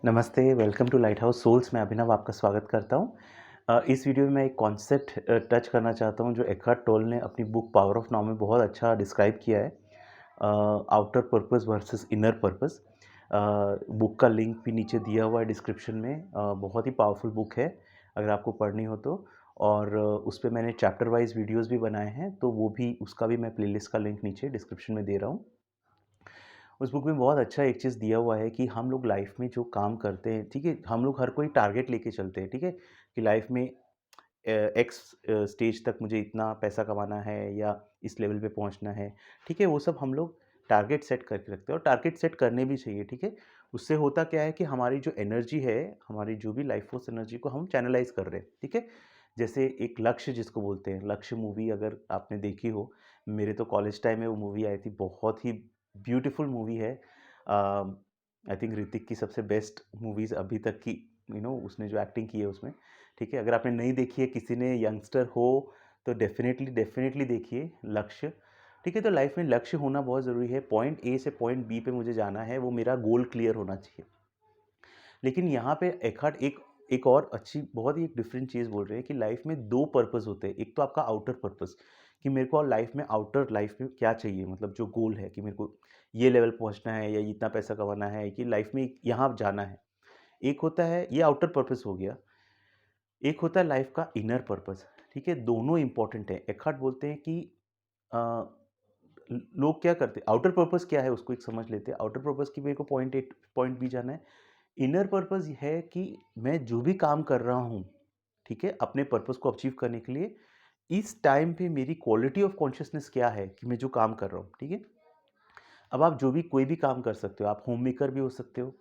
नमस्ते, welcome to light house souls. मैं अभिनव आपका स्वागत करता हूँ। इस वीडियो में मैं एक कॉन्सेप्ट टच करना चाहता हूँ जो एकहार्ट टोल ने अपनी बुक पावर ऑफ नाउ में बहुत अच्छा डिस्क्राइब किया है। Outer purpose versus inner purpose. Book का लिंक भी नीचे दिया हुआ है डिस्क्रिप्शन में। बहुत ही पावरफुल बुक है अगर आपको पढ़नी हो तो। और उस पे मैंने चैप्टर वाइज वीडियोस भी बनाए हैं, तो वो भी उसका भी मैं प्लेलिस्ट का लिंक नीचे डिस्क्रिप्शन में दे रहा हूँ। उस बुक में बहुत अच्छा एक चीज़ दिया हुआ है कि हम लोग लाइफ में जो काम करते हैं, ठीक है, हम लोग हर कोई टारगेट लेके चलते हैं, ठीक है, कि लाइफ में एक्स स्टेज तक मुझे इतना पैसा कमाना है या इस लेवल पे पहुंचना है। ठीक है, वो सब हम लोग टारगेट सेट करके रखते हैं और टारगेट सेट करने भी चाहिए। ठीक है, उससे होता क्या है कि हमारी जो एनर्जी है, हमारी जो भी लाइफ फोर्स एनर्जी को हम चैनलाइज कर रहे हैं। ठीक है, जैसे एक लक्ष्य जिसको बोलते हैं, लक्ष्य मूवी अगर आपने देखी हो, मेरे तो कॉलेज टाइम में वो मूवी आई थी, बहुत ही ब्यूटीफुल मूवी है। आई थिंक ऋतिक की सबसे बेस्ट मूवीज़ अभी तक की, उसने जो एक्टिंग की है उसमें। ठीक है, अगर आपने नहीं देखी है, किसी ने यंगस्टर हो, तो डेफिनेटली डेफिनेटली देखिए लक्ष्य। ठीक है, तो लाइफ में लक्ष्य होना बहुत ज़रूरी है। पॉइंट ए से पॉइंट बी पे मुझे जाना है, वो मेरा गोल क्लियर होना चाहिए। लेकिन यहाँ पे एकार्ट एक एक और अच्छी, बहुत ही एक डिफरेंट चीज़ बोल रहे हैं कि लाइफ में दो पर्पस होते हैं। एक तो आपका आउटर पर्पस, कि मेरे को लाइफ में, आउटर लाइफ में क्या चाहिए, मतलब जो गोल है कि मेरे को ये लेवल पहुंचना है या इतना पैसा कमाना है, कि लाइफ में यहाँ जाना है। एक होता है, ये आउटर पर्पस हो गया। एक होता है लाइफ का इनर पर्पस। ठीक है, दोनों इंपॉर्टेंट है। एकार्ट बोलते हैं कि अ, लोग क्या करते हैं, आउटर पर्पस क्या है उसको एक समझ लेते हैं। आउटर पर्पस की मेरे को पॉइंट ए पॉइंट बी जाना है। इनर पर्पस है कि मैं जो भी काम कर रहा हूँ, ठीक है, अपने पर्पस को अचीव करने के लिए, इस टाइम पे मेरी क्वालिटी ऑफ कॉन्शियसनेस क्या है कि मैं जो काम कर रहा हूँ। ठीक है, अब आप जो भी कोई भी काम कर सकते हो, आप होम मेकर भी हो सकते हो,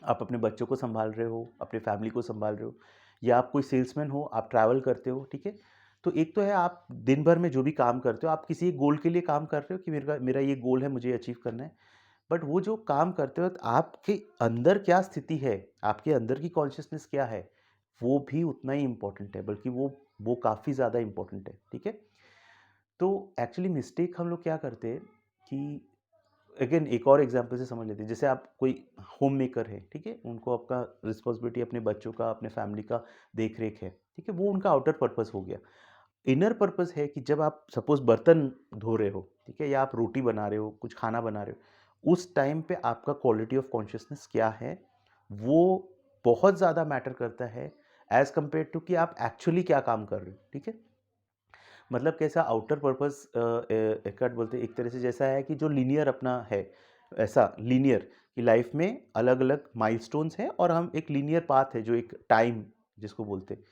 आप अपने बच्चों को संभाल रहे हो, अपने फैमिली को संभाल रहे हो, या आप कोई सेल्समैन हो, आप ट्रैवल करते हो। ठीक है, तो एक तो है आप दिन भर में जो भी काम करते हो, आप किसी एक गोल के लिए काम कर रहे हो कि मेरा मेरा ये गोल है, मुझे अचीव करना है। बट वो जो काम करते वक्त आपके अंदर क्या स्थिति है, आपके अंदर की कॉन्शियसनेस क्या है, वो भी उतना ही इम्पोर्टेंट है, बल्कि वो काफ़ी ज़्यादा इम्पोर्टेंट है। ठीक है, तो एक्चुअली मिस्टेक हम लोग क्या करते हैं कि, अगेन एक और एग्जांपल से समझ लेते हैं। जैसे आप कोई होम मेकर है, ठीक है, उनको आपका रिस्पॉन्सिबिलिटी अपने बच्चों का, अपने फैमिली का देख रेख है। ठीक है, वो उनका आउटर पर्पस हो गया। इनर पर्पस है कि जब आप सपोज बर्तन धो रहे हो, ठीक है, या आप रोटी बना रहे हो, कुछ खाना बना रहे हो, उस टाइम पे आपका क्वालिटी ऑफ कॉन्शियसनेस क्या है, वो बहुत ज़्यादा मैटर करता है एज कंपेयर टू कि आप एक्चुअली क्या काम कर रहे हो। ठीक है, मतलब कैसा आउटर पर्पस, एकट बोलते हैं एक तरह से, जैसा है कि जो लीनियर अपना है, ऐसा लीनियर कि लाइफ में अलग अलग माइलस्टोन्स हैं और हम एक लीनियर पाथ है, जो एक टाइम जिसको बोलते हैं।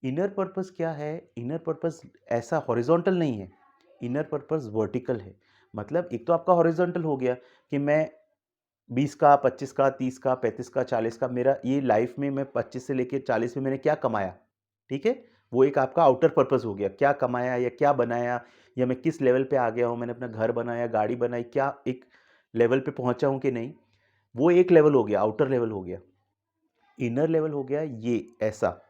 इनर पर्पस क्या है, इनर पर्पस ऐसा हॉरिजॉन्टल नहीं है, इनर पर्पस वर्टिकल है। मतलब एक तो आपका हॉरिजॉन्टल हो गया कि मैं 20 का, 25 का, 30 का, 35 का, 40 का, मेरा ये लाइफ में मैं 25 से लेके 40 में मैंने क्या कमाया। ठीक है, वो एक आपका आउटर पर्पस हो गया, क्या कमाया या क्या बनाया, या मैं किस लेवल पे आ गया हूँ, मैंने अपना घर बनाया, गाड़ी बनाई, क्या एक लेवल पे पहुंचा हूँ कि नहीं, वो एक लेवल हो गया, आउटर लेवल हो गया। इनर लेवल हो गया ये ऐसा,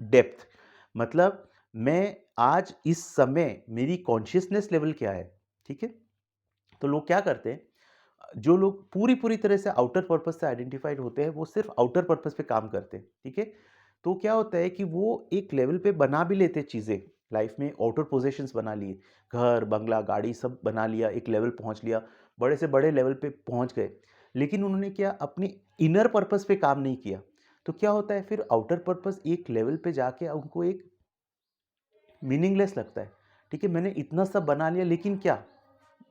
डेप्थ, मतलब मैं आज इस समय मेरी कॉन्शियसनेस लेवल क्या है। ठीक है, तो लोग क्या करते हैं, जो लोग पूरी पूरी तरह से आउटर पर्पस से आइडेंटिफाइड होते हैं, वो सिर्फ आउटर पर्पस पे काम करते हैं। ठीक है, तो क्या होता है कि वो एक लेवल पे बना भी लेते हैं चीज़ें, लाइफ में आउटर पोजेशंस बना लिए, घर बंगला गाड़ी सब बना लिया, एक लेवल पहुंच लिया, बड़े से बड़े लेवल पे पहुंच गए, लेकिन उन्होंने क्या अपनी इनर पर्पस पे काम नहीं किया। तो क्या होता है फिर, आउटर पर्पस एक लेवल पे जाके उनको एक मीनिंगलेस लगता है। ठीक है, मैंने इतना सब बना लिया, लेकिन क्या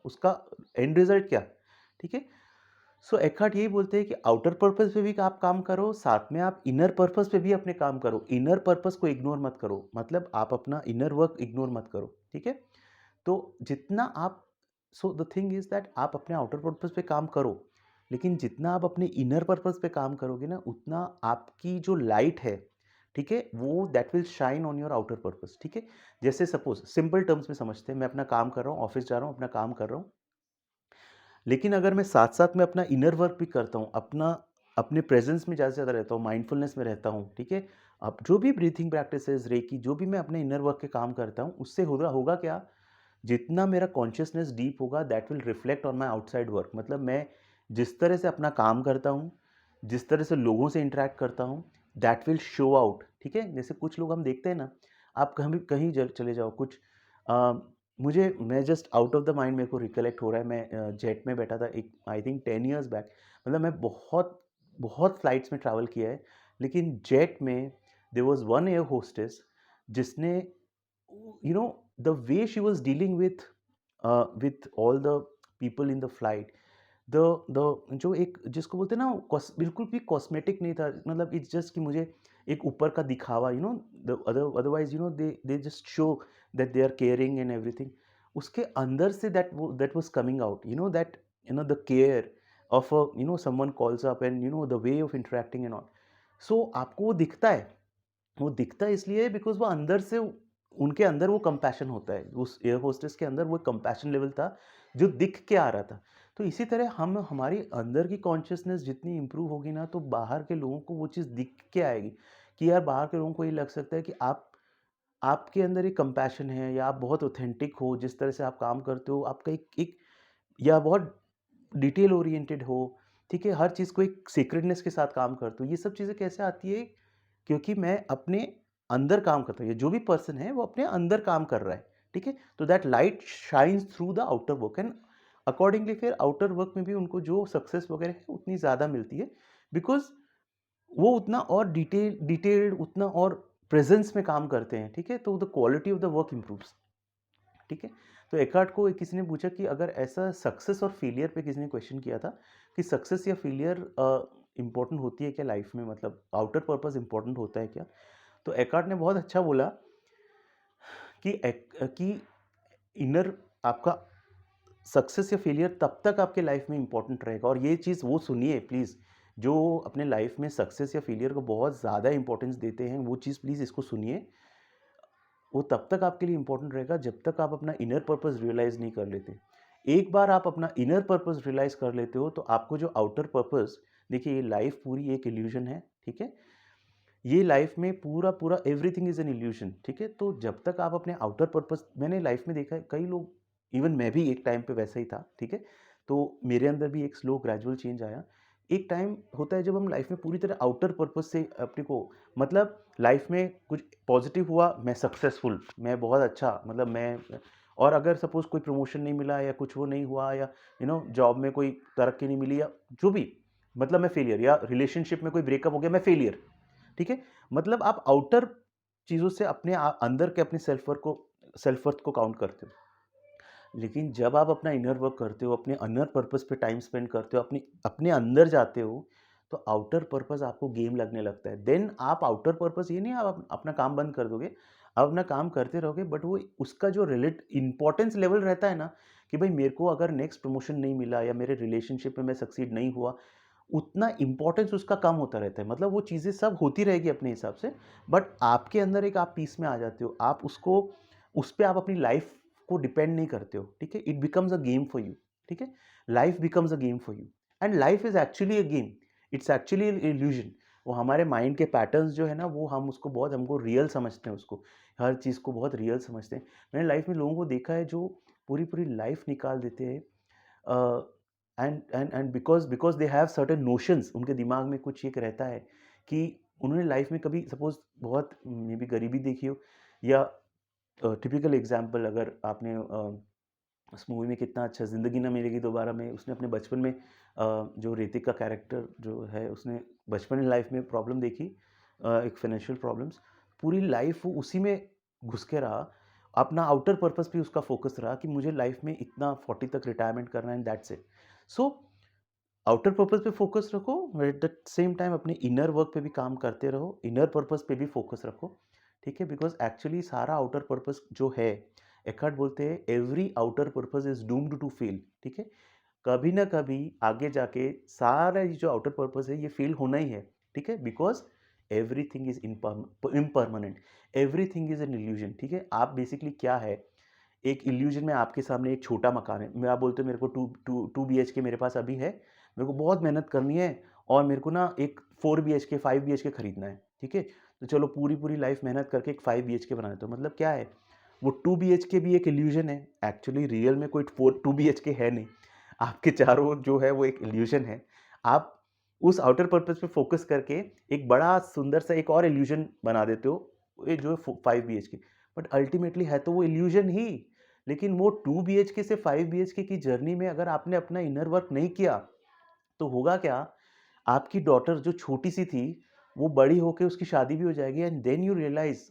उसका एंड रिजल्ट क्या। ठीक है, सो एकार्ट यही बोलते हैं कि आउटर पर्पस पे भी आप काम करो, साथ में आप इनर पर्पस पे भी अपने काम करो, इनर पर्पस को इग्नोर मत करो, मतलब आप अपना इनर वर्क इग्नोर मत करो। ठीक है, तो जितना आप, so the thing is that आप अपने आउटर पर्पस पे काम करो, लेकिन जितना आप अपने इनर पर्पस पे काम करोगे ना, उतना आपकी जो लाइट है, ठीक है, वो that will shine on your outer purpose. ठीक है, जैसे सपोज सिंपल टर्म्स में समझते हैं, मैं अपना काम कर रहा हूँ, ऑफिस जा रहा हूँ, अपना काम कर रहा हूँ, लेकिन अगर मैं साथ साथ में अपना इनर वर्क भी करता हूँ, अपना अपने प्रेजेंस में ज़्यादा से ज़्यादा रहता हूँ, माइंडफुलनेस में रहता हूँ, ठीक है, अब जो भी ब्रीथिंग प्रैक्टिसेस रेकी, जो भी मैं अपने इनर वर्क के काम करता हूँ, उससे होगा होगा क्या, जितना मेरा कॉन्शियसनेस डीप होगा, that will reflect on my outside work. मतलब मैं जिस तरह से अपना काम करता हूँ, जिस तरह से लोगों से इंटरेक्ट करता हूँ, दैट विल शो आउट, ठीक है? जैसे कुछ लोग हम देखते हैं ना, आप कहीं भी कहीं चले जाओ, कुछ अ, मैं just out of the mind मेरे को रिकलेक्ट हो रहा है, मैं जेट में बैठा था एक आई थिंक 10 इयर्स बैक। मतलब मैं बहुत बहुत फ्लाइट्स में ट्रैवल किया है, लेकिन जेट में there was one air hostess जिसने the way she was dealing with all the people in the flight, the the जो एक जिसको बोलते हैं ना, बिल्कुल भी कॉस्मेटिक नहीं था, मतलब इट्स जस्ट कि मुझे एक ऊपर का दिखावा, the otherwise they just show that they are caring and everything. उसके अंदर से that was coming out, that the care of someone calls up and the way of interacting and all. So आपको वो दिखता है इसलिए बिकॉज वो अंदर से, उनके अंदर वो कंपैशन होता है, उस एयर होस्टेस के अंदर वो कंपैशन लेवल था जो दिख के आ रहा था। तो इसी तरह हम हमारी अंदर की कॉन्शियसनेस जितनी इम्प्रूव होगी ना, तो बाहर के लोगों को वो चीज़ दिख के आएगी कि यार बाहर के लोगों को ये लग सकता है कि आपके अंदर एक कंपैशन है, या आप बहुत ऑथेंटिक हो, जिस तरह से आप काम करते हो आपका एक या बहुत डिटेल ओरिएंटेड हो, ठीक है? हर चीज़ को एक सीक्रेटनेस के साथ काम करते हो। ये सब चीज़ें कैसे आती है? क्योंकि मैं अपने अंदर काम करता हूँ, ये जो भी पर्सन है वो अपने अंदर काम कर रहा है, ठीक है? तो that light shines through the outer work, and accordingly फिर आउटर वर्क में भी उनको जो सक्सेस वगैरह है उतनी ज़्यादा मिलती है, बिकॉज़ वो उतना और डिटेल्ड उतना और प्रेजेंस में काम करते हैं, ठीक है? तो the quality of the work improves, ठीक है? तो एकार्ट को किसी ने पूछा कि अगर ऐसा सक्सेस और फेलियर पे किसी ने क्वेश्चन किया था कि सक्सेस या फेलियर इम्पोर्टेंट होती है क्या लाइफ में, मतलब आउटर पर्पस इम्पोर्टेंट होता है क्या? तो एकार्ट ने बहुत अच्छा बोला कि इनर आपका सक्सेस या फेलियर तब तक आपके लाइफ में इंपॉर्टेंट रहेगा, और ये चीज़ वो सुनिए प्लीज़, जो अपने लाइफ में सक्सेस या फेलियर को बहुत ज़्यादा इंपॉर्टेंस देते हैं, वो चीज़ प्लीज़ इसको सुनिए। वो तब तक आपके लिए इंपॉर्टेंट रहेगा जब तक आप अपना इनर पर्पस रियलाइज़ नहीं कर लेते। एक बार आप अपना इनर पर्पस रियलाइज़ कर लेते हो, तो आपको जो आउटर पर्पस, देखिए ये लाइफ पूरी एक इल्यूजन है, ठीक है? ये लाइफ में पूरा पूरा एवरीथिंग इज एन इल्यूजन, ठीक है? तो जब तक आप अपने आउटर पर्पस, मैंने लाइफ में देखा है कई लोग, इवन मैं भी एक टाइम पे वैसा ही था, ठीक है? तो मेरे अंदर भी एक स्लो ग्रेजुअल चेंज आया। एक टाइम होता है जब हम लाइफ में पूरी तरह आउटर पर्पस से अपने को, मतलब लाइफ में कुछ पॉजिटिव हुआ, मैं सक्सेसफुल, मैं बहुत अच्छा, मतलब मैं, और अगर सपोज कोई प्रमोशन नहीं मिला या कुछ वो नहीं हुआ, या जॉब में कोई तरक्की नहीं मिली या जो भी, मतलब मैं फेलियर, या रिलेशनशिप में कोई ब्रेकअप हो गया, मैं फेलियर, ठीक है? मतलब आप आउटर चीज़ों से अंदर के अपने सेल्फ वर्थ को काउंट करते हो। लेकिन जब आप अपना इनर वर्क करते हो, अपने इनर पर्पस पे टाइम स्पेंड करते हो, अपने अपने अंदर जाते हो, तो आउटर पर्पस आपको गेम लगने लगता है। देन आप आउटर पर्पस ये नहीं आप अपना काम बंद कर दोगे, आप अपना काम करते रहोगे, बट वो उसका जो रिलेट इंपॉर्टेंस लेवल रहता है ना, कि भाई मेरे को अगर नेक्स्ट प्रमोशन नहीं मिला या मेरे रिलेशनशिप में मैं सक्सीड नहीं हुआ, उतना इम्पोर्टेंस उसका कम होता रहता है। मतलब वो चीज़ें सब होती रहेगी अपने हिसाब से, बट आपके अंदर एक आप पीस में आ जाते हो, आप उसको, उस पे आप अपनी लाइफ को डिपेंड नहीं करते हो, ठीक है? It becomes a game for you, ठीक है? Life becomes a game for you, and life is actually a game, it's actually illusion. वो हमारे माइंड के पैटर्न्स जो है ना, वो हम उसको बहुत, हमको रियल समझते हैं, उसको हर चीज़ को बहुत रियल समझते हैं। मैंने लाइफ में लोगों को देखा है जो पूरी पूरी लाइफ निकाल देते हैं, and because they have certain notions, उनके दिमाग में कुछ एक रहता है कि उन्होंने लाइफ में कभी सपोज बहुत मे बी गरीबी देखी हो, या टिपिकल एग्जांपल, अगर आपने उस मूवी में कितना अच्छा ज़िंदगी ना मिलेगी दोबारा में, उसने अपने बचपन में जो ऋतिक का कैरेक्टर जो है, उसने बचपन में लाइफ में प्रॉब्लम देखी, एक फाइनेंशियल प्रॉब्लम्स, पूरी लाइफ वो उसी में घुस के रहा, अपना आउटर पर्पस भी उसका फोकस रहा कि मुझे लाइफ में इतना 40 तक रिटायरमेंट करना है, and that's it. So outer purpose पे फोकस रखो, एट द सेम टाइम अपने इनर वर्क पे भी काम करते रहो, इनर पर्पस पे भी फोकस रखो, ठीक है? बिकॉज एक्चुअली सारा आउटर पर्पस जो है, एकार्ट बोलते हैं every outer purpose is doomed to fail, ठीक है? कभी ना कभी आगे जाके सारा ये जो आउटर पर्पस है ये फेल होना ही है, ठीक है? Because everything is impermanent, everything is an illusion, ठीक है? आप बेसिकली क्या है, एक इल्यूजन में आपके सामने एक छोटा मकान है, मैं आप बोलते हो मेरे को टू बी एच के मेरे पास अभी है, मेरे को बहुत मेहनत करनी है, और मेरे को ना एक 4 BHK 5 BHK खरीदना है, ठीक है? तो चलो पूरी पूरी लाइफ मेहनत करके एक 5 BHK बना देते हो, मतलब क्या है, वो 2 BHK भी एक इल्यूजन है, एक्चुअली रियल में कोई 2 BHK है नहीं, आपके चारों जो है वो एक इल्यूजन है। आप उस आउटर पर्पस पे फोकस करके एक बड़ा सुंदर सा एक और इल्यूजन बना देते हो, ये जो है 5 बीएचके। बट अल्टीमेटली है तो वो इल्यूजन ही। लेकिन वो 2 बीएचके से 5 बीएचके की जर्नी में अगर आपने अपना इनर वर्क नहीं किया, तो होगा क्या, आपकी डॉटर जो छोटी सी थी, वो बड़ी होके उसकी शादी भी हो जाएगी, and then you realise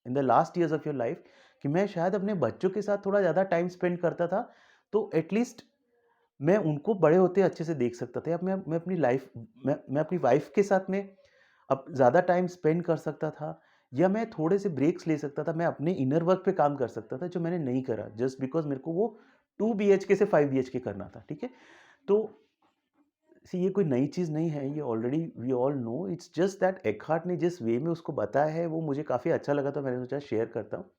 in the last years of your life कि मैं शायद अपने बच्चों के साथ थोड़ा ज़्यादा टाइम स्पेंड करता था, तो एटलीस्ट मैं उनको बड़े होते अच्छे से देख सकता था। अब मैं अपनी लाइफ, मैं अपनी वाइफ के साथ में अब ज़्यादा टाइम स्पेंड कर सकता था, या मैं थोड़े से ब्रेक्स ले सकता था, मैं अपने इनर वर्क पे काम कर सकता था, जो मैंने नहीं करा जस्ट बिकॉज मेरे को वो 2 बीएचके से 5 बीएचके करना था। ठीक है, तो सी ये कोई नई चीज़ नहीं है, ये already we all know. It's just that Eckhart ने जिस वे में उसको बताया है वो मुझे काफ़ी अच्छा लगा, तो मैंने सोचा शेयर करता हूँ।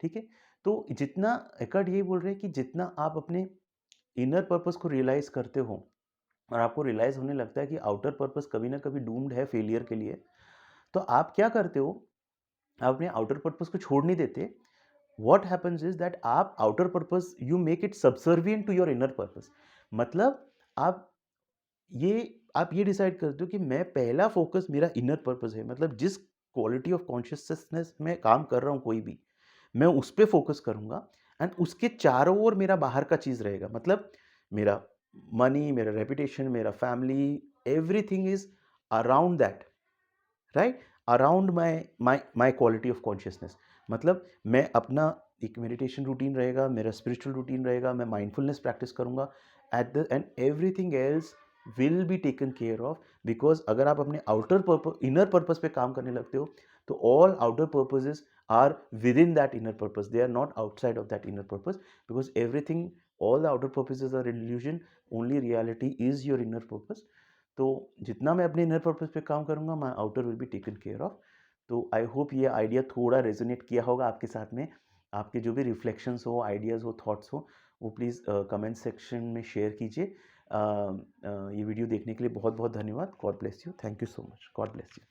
ठीक है, तो जितना एकहार्ट यही बोल रहे हैं कि जितना आप अपने इनर पर्पस को रियलाइज करते हो और आपको रियलाइज होने लगता है कि आउटर पर्पस कभी ना कभी डूम्ड है फेलियर के लिए, तो आप क्या करते हो, आप अपने आउटर पर्पस को छोड़ नहीं देते। व्हाट हैपेंस इज दैट आप outer purpose you make it subservient to your inner purpose. मतलब आप ये आप ये डिसाइड करते हो कि मैं पहला फोकस मेरा इनर पर्पस है, मतलब जिस क्वालिटी ऑफ कॉन्शियसनेस में काम कर रहा हूँ कोई भी, मैं उस पे फोकस करूँगा, एंड उसके चारों ओर मेरा बाहर का चीज़ रहेगा। मतलब मेरा मनी, मेरा रेपुटेशन, मेरा family, everything is around that, right, around my quality of consciousness. मतलब मैं अपना एक मेडिटेशन रूटीन रहेगा, मेरा स्पिरिचुअल रूटीन रहेगा, मैं माइंडफुलनेस प्रैक्टिस करूँगा, at the end everything else will be taken care of. Because अगर आप अपने आउटर पर्पस इनर पर्पस पे काम करने लगते हो, तो all outer purposes are within that inner purpose, they are not outside of that inner purpose, because everything, all the outer purposes are illusion, only reality is your inner purpose. तो जितना मैं अपने inner purpose पे काम करूँगा, my outer will be taken care of. तो I hope ये idea थोड़ा रेजोनेट किया होगा आपके साथ में। आपके जो भी रिफ्लेक्शंस हो, आइडियाज़ हो, थॉट्स हो, वो प्लीज़ कमेंट सेक्शन में शेयर कीजिए। ये वीडियो देखने के लिए बहुत बहुत धन्यवाद। God bless you, thank you so much, God bless you.